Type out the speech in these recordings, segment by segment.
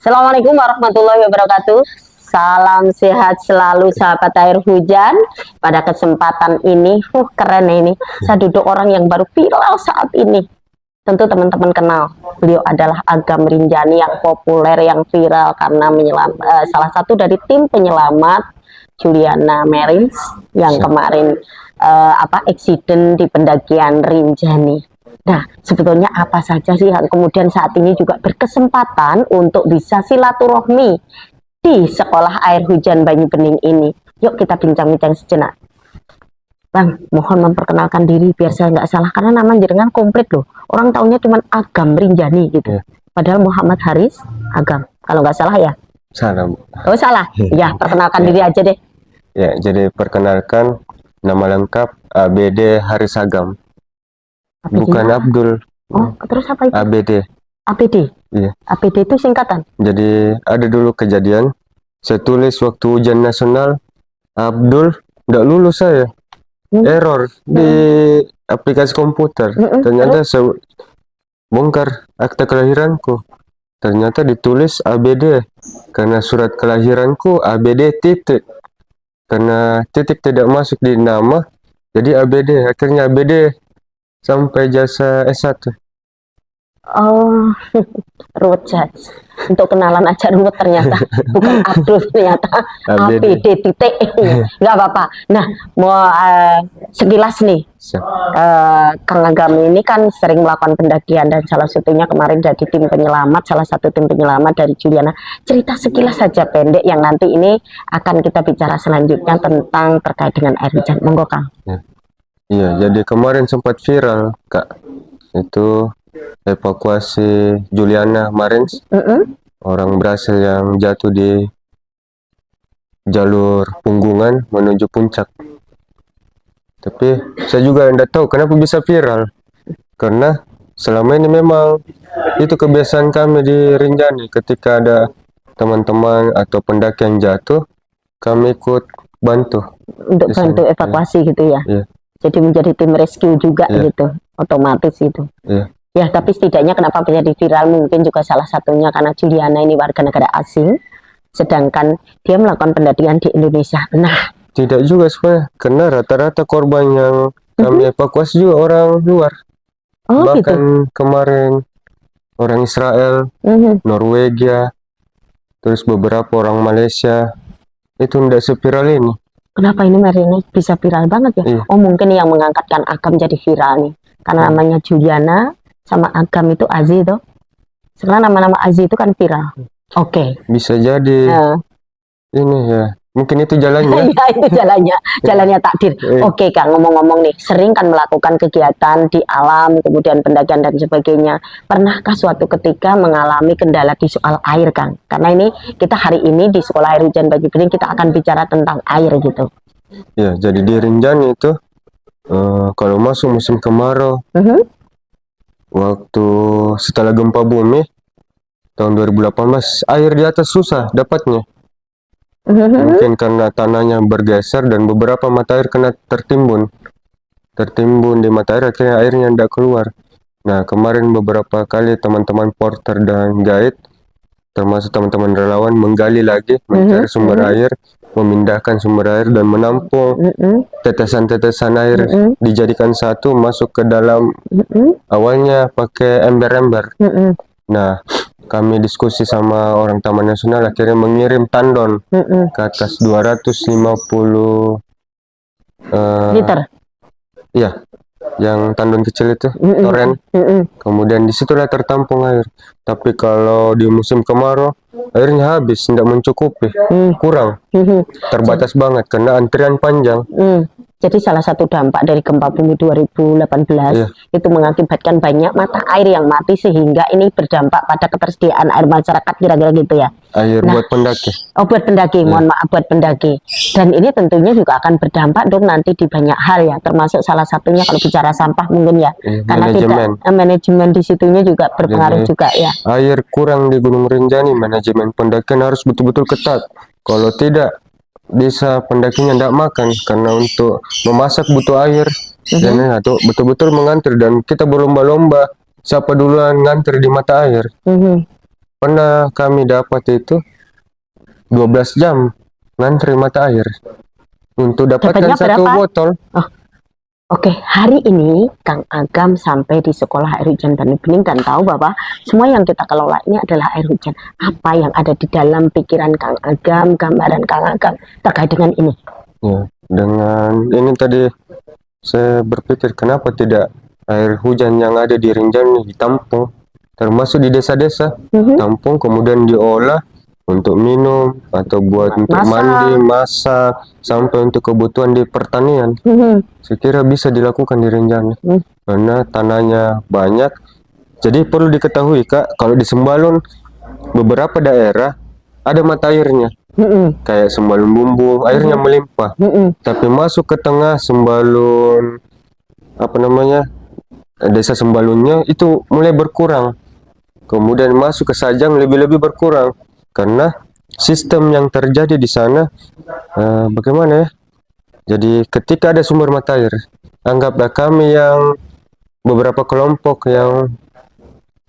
Assalamualaikum warahmatullahi wabarakatuh. Salam sehat selalu sahabat air hujan. Pada kesempatan ini, keren ini. Saya duduk orang yang baru viral saat ini. Tentu teman-teman kenal. Beliau adalah Agam Rinjani yang populer, yang viral karena salah satu dari tim penyelamat Juliana Marins yang kemarin eksiden di pendakian Rinjani. Nah, sebetulnya apa saja sih yang kemudian saat ini juga berkesempatan untuk bisa silaturahmi di sekolah air hujan Banyu Bening ini? Yuk kita bincang-bincang sejenak. Bang, mohon memperkenalkan diri biar saya nggak salah, karena nama jenengan komplit loh. Orang taunya cuma Agam Rinjani gitu. Padahal Muhammad Haris Agam. Kalau nggak salah ya? Salah. Oh salah? Ya, perkenalkan diri aja deh. Ya, jadi perkenalkan, nama lengkap ABD Haris Agam. ABD Bukan ya? Abdul. Oh, terus apa itu? ABD. APD? Iya. APD itu singkatan? Jadi ada dulu kejadian, saya tulis waktu ujian nasional, Abdul, nggak lulus saya. Error di aplikasi komputer. Ternyata saya bongkar akta kelahiranku. Ternyata ditulis ABD. Karena surat kelahiranku ABD titik. Karena titik tidak masuk di nama, jadi ABD. Akhirnya ABD sampai jasa S1. Oh, ruwet judge. Untuk kenalan aja ruwet ternyata. Bukan Abdul ternyata. APD titik. Nggak apa-apa. Nah, mau sekilas nih. Kang Agam ini kan sering melakukan pendakian dan salah satunya kemarin dari tim penyelamat, salah satu tim penyelamat dari Juliana. Cerita sekilas saja pendek yang nanti ini akan kita bicara selanjutnya tentang terkait dengan air hujan. Monggo Kang. Iya, jadi kemarin sempat viral, Kak. Itu evakuasi Juliana Marins, orang Brasil yang jatuh di jalur Punggungan menuju puncak. Tapi saya juga tidak tahu kenapa bisa viral, karena selama ini memang itu kebiasaan kami di Rinjani. Ketika ada teman-teman atau pendaki yang jatuh, kami ikut bantu untuk bantu evakuasi gitu ya. Iya. Jadi menjadi tim rescue juga gitu, otomatis itu. Ya, tapi setidaknya kenapa menjadi viral mungkin juga salah satunya karena Juliana ini warga negara asing, sedangkan dia melakukan pendakian di Indonesia. Nah, tidak juga sebenarnya, karena rata-rata korban yang kami evakuasi juga orang luar. Oh, bahkan gitu. Kemarin orang Israel, Norwegia, terus beberapa orang Malaysia, itu tidak seviral ini. Kenapa ini ini bisa viral banget ya? Iya. Oh, mungkin yang mengangkatkan Agam jadi viral nih. Karena namanya Juliana sama Agam itu Aziz tuh. Sekarang nama-nama Aziz itu kan viral. Oke. Bisa jadi ini ya. Mungkin itu jalannya. Iya, itu jalannya takdir. Oke Kak, ngomong-ngomong nih, sering kan melakukan kegiatan di alam, kemudian pendakian dan sebagainya. Pernahkah suatu ketika mengalami kendala di soal air, Kang? Karena ini kita hari ini di Sekolah Air Hujan Banyu Bening kita akan bicara tentang air gitu. Ya, jadi di Rinjani itu kalau masuk musim kemarau, waktu setelah gempa bumi tahun 2018, air di atas susah dapatnya. Mungkin karena tanahnya bergeser dan beberapa mata air kena tertimbun di mata air, akhirnya airnya tidak keluar. Nah, kemarin beberapa kali teman-teman porter dan guide, termasuk teman-teman relawan, menggali lagi, mencari sumber air, memindahkan sumber air dan menampung tetesan-tetesan air, dijadikan satu masuk ke dalam. Awalnya pakai ember-ember. Nah, kami diskusi sama orang Taman Nasional, akhirnya mengirim tandon ke atas 250 liter. Iya, yang tandon kecil itu, toren. Kemudian disitulah tertampung air. Tapi kalau di musim kemarau, airnya habis, tidak mencukupi, kurang, terbatas banget karena antrian panjang. Jadi salah satu dampak dari gempa bumi 2018 itu mengakibatkan banyak mata air yang mati, sehingga ini berdampak pada ketersediaan air masyarakat, kira-kira gitu ya. Air buat pendaki. Oh, buat pendaki, mohon maaf, buat pendaki. Dan ini tentunya juga akan berdampak dong nanti di banyak hal ya, termasuk salah satunya kalau bicara sampah mungkin ya. Karena manajemen di situnya juga berpengaruh. Jadi, juga ya. Air kurang di Gunung Rinjani, manajemen pendakian harus betul-betul ketat. Kalau tidak, bisa pendakinya tidak makan, karena untuk memasak butuh air. Dan itu betul-betul mengantri, dan kita berlomba-lomba siapa duluan ngantri di mata air. pernah kami dapat itu 12 jam ngantri mata air untuk dapatkan Dapatnya satu berapa? botol. Oke, hari ini Kang Agam sampai di sekolah air hujan Bani Bening dan tahu bahwa semua yang kita kelola ini adalah air hujan. Apa yang ada di dalam pikiran Kang Agam, gambaran Kang Agam terkait dengan ini? Ya, dengan ini tadi saya berpikir kenapa tidak air hujan yang ada di Rinjani ditampung, termasuk di desa-desa, tampung kemudian diolah untuk minum atau buat untuk Masak. mandi, masak, sampai untuk kebutuhan di pertanian. Saya kira bisa dilakukan di Rinjani karena tanahnya banyak. Jadi perlu diketahui Kak, kalau di Sembalun beberapa daerah ada mata airnya. Kayak Sembalun Bumbung, airnya melimpah. Tapi masuk ke tengah Sembalun, apa namanya, desa Sembalunnya itu mulai berkurang. Kemudian masuk ke Sajang lebih-lebih berkurang karena sistem yang terjadi di sana. Bagaimana ya? Jadi ketika ada sumber mata air, anggaplah kami yang beberapa kelompok yang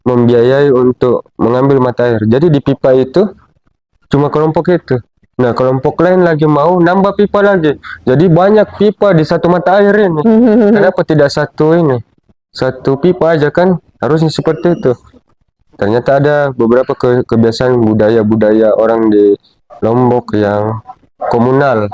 membiayai untuk mengambil mata air. Jadi di pipa itu cuma kelompok itu. Nah, kelompok lain lagi mau nambah pipa lagi. Jadi banyak pipa di satu mata air ini. Kenapa tidak satu ini? Satu pipa aja kan? Harusnya seperti itu. Ternyata ada beberapa kebiasaan budaya-budaya orang di Lombok yang komunal.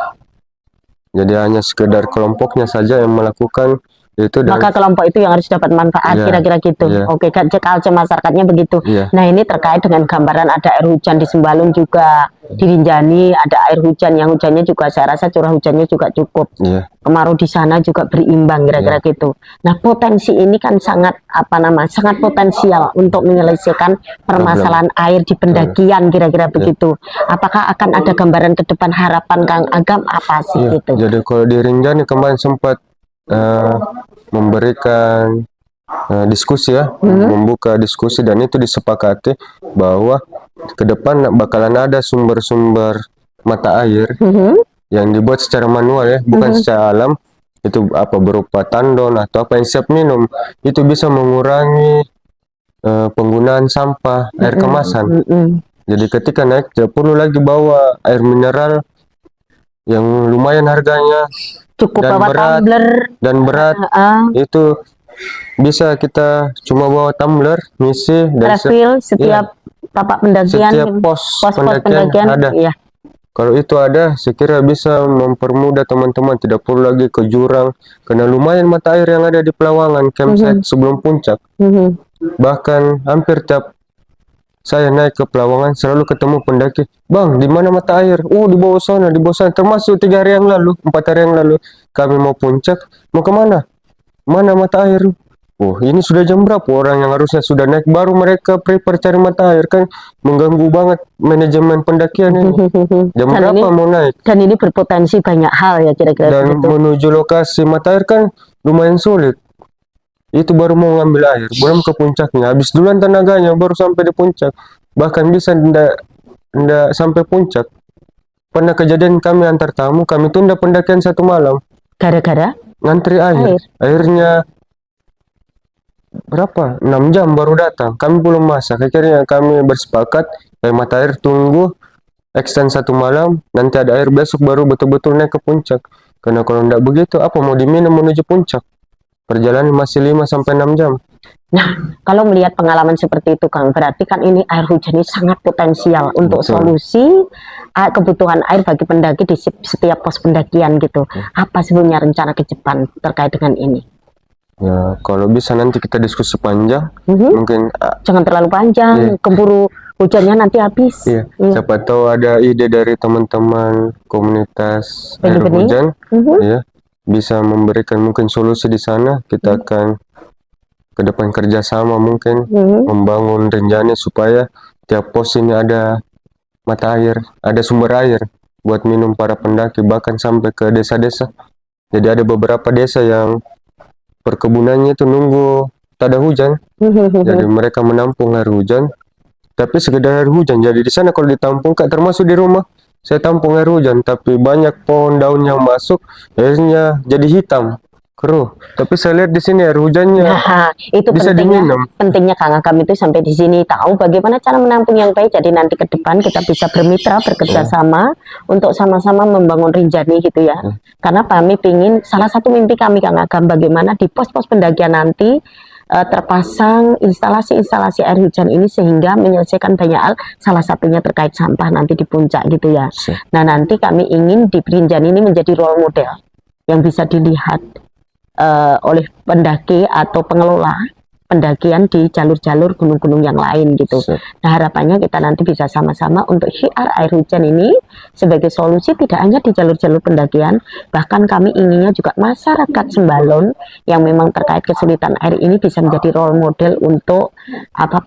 Jadi hanya sekedar kelompoknya saja yang melakukan itu dan Maka kelompok itu yang harus dapat manfaat, Iya, kira-kira gitu. iya. Oke, culture masyarakatnya begitu. Iya. Nah, ini terkait dengan gambaran ada air hujan di Sembalun juga, di Rinjani ada air hujan yang hujannya juga saya rasa curah hujannya juga cukup. Iya. Kemarau di sana juga berimbang, kira-kira gitu. Nah, potensi ini kan sangat sangat potensial untuk menyelesaikan permasalahan air di pendakian, kira-kira begitu. Apakah akan ada gambaran ke depan harapan Kang Agam apa sih Iya. itu? Jadi kalau di Rinjani kemarin sempat memberikan diskusi ya, membuka diskusi dan itu disepakati bahwa ke depan bakalan ada sumber-sumber mata air yang dibuat secara manual ya, bukan secara alam. Itu apa berupa tandon atau apa yang siap minum, itu bisa mengurangi penggunaan sampah air kemasan. Jadi ketika naik tidak perlu lagi bawa air mineral yang lumayan harganya Cukup dan bawa berat tumbler. berat. Itu bisa kita cuma bawa tumbler, ngisi dan Refill setiap tapak pendakian, setiap pos pendakian ada. Iya. Kalau itu ada, saya kira bisa mempermudah teman-teman, tidak perlu lagi ke jurang, karena lumayan mata air yang ada di Pelawangan, campsite sebelum puncak. Bahkan hampir tiap saya naik ke Pelawangan selalu ketemu pendaki, "Bang, di mana mata air?" "Oh, di bawah sana, di bawah sana." Termasuk 3 hari yang lalu, 4 hari yang lalu, kami mau puncak, mau kemana? Mana mata air? Oh, ini sudah jam berapa? Orang yang harusnya sudah naik baru mereka prepare cari mata air, kan mengganggu banget manajemen pendakian ini. Jam Dan berapa mau naik? Dan ini berpotensi banyak hal ya kira-kira Dan begitu. menuju lokasi mata air kan lumayan sulit. Itu baru mau ngambil air, belum ke puncaknya. Habis duluan tenaganya, baru sampai di puncak. Bahkan bisa ndak sampai puncak. Pernah kejadian kami antar tamu, kami tunda pendakian 1 malam. Gara-gara Ngantri air. Airnya berapa? 6 jam baru datang. Kami belum masak. Akhirnya kami bersepakat, mata air tunggu, extend 1 malam, nanti ada air besok baru betul-betul naik ke puncak. Karena kalau ndak begitu, apa mau diminum menuju puncak? Perjalanan masih 5-6 jam. Nah, kalau melihat pengalaman seperti itu Kang, berarti kan ini air hujan ini sangat potensial untuk solusi kebutuhan air bagi pendaki di setiap pos pendakian gitu. Apa sebenarnya rencana ke depan terkait dengan ini? Ya, kalau bisa nanti kita diskusi panjang, mungkin Jangan terlalu panjang, keburu hujannya nanti habis. siapa tahu ada ide dari teman-teman komunitas air Benih-benih. hujan, ya, bisa memberikan mungkin solusi di sana. Kita akan ke depan kerjasama mungkin membangun Rinjani supaya tiap pos ini ada mata air, ada sumber air buat minum para pendaki, bahkan sampai ke desa-desa. Jadi ada beberapa desa yang perkebunannya itu nunggu tak ada hujan, jadi mereka menampung air hujan, tapi sekedar air hujan. Jadi di sana kalau ditampung, Kak, termasuk di rumah saya tampung air hujan, tapi banyak pohon daun yang masuk, akhirnya jadi hitam. keruh. Tapi saya lihat di sini air hujannya Nah, itu bisa diminum. pentingnya Kang Agam itu sampai di sini tahu bagaimana cara menampung yang baik. Jadi nanti ke depan kita bisa bermitra, bekerja sama untuk sama-sama membangun Rinjani gitu ya. Karena kami pingin, salah satu mimpi kami Kang Agam, bagaimana di pos-pos pendakian nanti terpasang instalasi-instalasi air hujan ini sehingga menyelesaikan banyak hal, salah satunya terkait sampah nanti di puncak gitu ya. Nah, nanti kami ingin di Rinjani ini menjadi role model yang bisa dilihat oleh pendaki atau pengelola pendakian di jalur-jalur gunung-gunung yang lain gitu. Nah, harapannya kita nanti bisa sama-sama untuk syiar air hujan ini sebagai solusi tidak hanya di jalur-jalur pendakian, bahkan kami inginnya juga masyarakat Sembalun yang memang terkait kesulitan air ini bisa menjadi role model untuk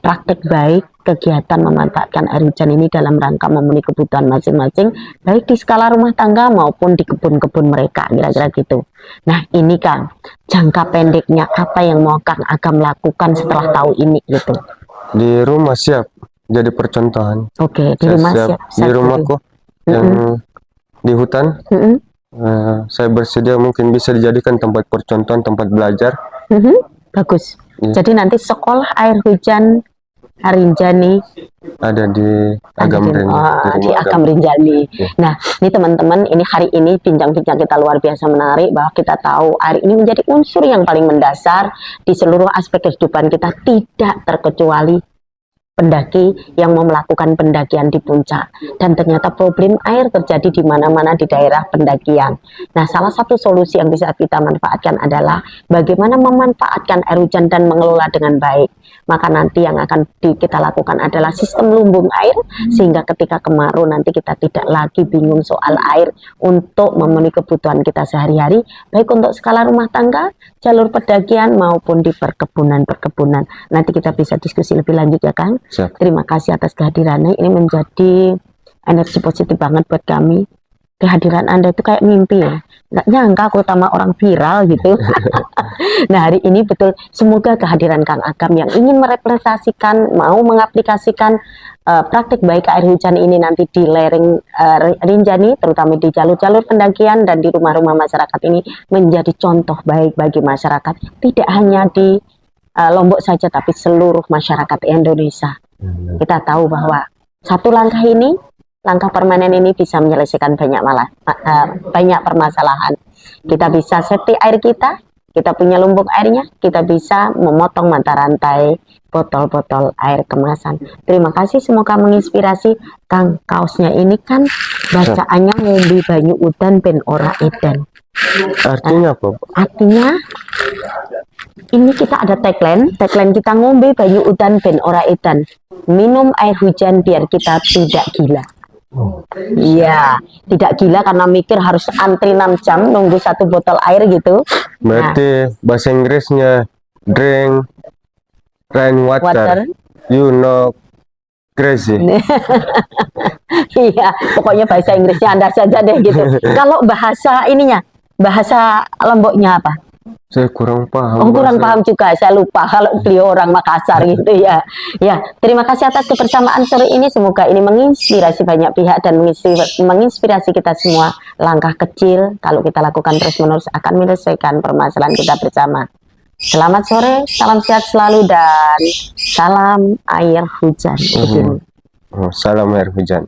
praktek baik kegiatan memanfaatkan air hujan ini dalam rangka memenuhi kebutuhan masing-masing, baik di skala rumah tangga maupun di kebun-kebun mereka, kira-kira gitu. Nah, ini Kang, jangka pendeknya apa yang mau Kang Agam lakukan setelah tahu ini gitu? Di rumah siap jadi percontohan. Oke, di Saya rumah siap. siap. Di rumahku yang di hutan, saya bersedia mungkin bisa dijadikan tempat percontohan, tempat belajar. Bagus. Jadi nanti sekolah air hujan Rinjani ada di Agam Rinjani. di Agam Rinjani. Nah, ini teman-teman, ini hari ini bincang-bincang kita luar biasa menarik bahwa kita tahu air ini menjadi unsur yang paling mendasar di seluruh aspek kehidupan kita, tidak terkecuali pendaki yang mau melakukan pendakian di puncak. Dan ternyata problem air terjadi di mana-mana di daerah pendakian. Nah, salah satu solusi yang bisa kita manfaatkan adalah bagaimana memanfaatkan air hujan dan mengelola dengan baik. Maka nanti yang akan kita lakukan adalah sistem lumbung air, sehingga ketika kemarau nanti kita tidak lagi bingung soal air untuk memenuhi kebutuhan kita sehari-hari, baik untuk skala rumah tangga, jalur pendakian maupun di perkebunan. Nanti kita bisa diskusi lebih lanjut ya Kang. Siap. Terima kasih atas kehadirannya, ini menjadi energi positif banget buat kami. Kehadiran Anda itu kayak mimpi ya, nggak nyangka aku sama orang viral gitu. Nah, hari ini betul, semoga kehadiran Kang Agam yang ingin merepresentasikan, mau mengaplikasikan praktik baik air hujan ini nanti di lereng Rinjani, terutama di jalur-jalur pendakian dan di rumah-rumah masyarakat ini menjadi contoh baik bagi masyarakat, tidak hanya di Lombok saja, tapi seluruh masyarakat Indonesia. Kita tahu bahwa satu langkah ini, langkah permanen ini bisa menyelesaikan banyak permasalahan. Kita bisa safety air kita punya lumbung airnya, kita bisa memotong mata rantai botol-botol air kemasan. Terima kasih, semoga menginspirasi. Kang, kaosnya ini kan bacaannya ngombe banyu udan ben ora edan. Artinya apa? Artinya ini kita ada tagline kita ngombe banyu udan ben ora edan. Minum air hujan biar kita tidak gila. Iya, tidak gila karena mikir harus antri 6 jam nunggu satu botol air gitu. Berarti bahasa Inggrisnya drink rainwater, you know crazy. Iya, pokoknya bahasa Inggrisnya Anda saja deh gitu. Kalau bahasa ininya, bahasa Lomboknya apa? Saya kurang paham. Oh, kurang paham juga, saya lupa kalau beliau orang Makassar gitu ya. Ya, terima kasih atas kebersamaan sore ini. Semoga ini menginspirasi banyak pihak dan menginspirasi kita semua. Langkah kecil kalau kita lakukan terus-menerus akan menyelesaikan permasalahan kita bersama. Selamat sore, salam sehat selalu dan salam air hujan. Salam air hujan.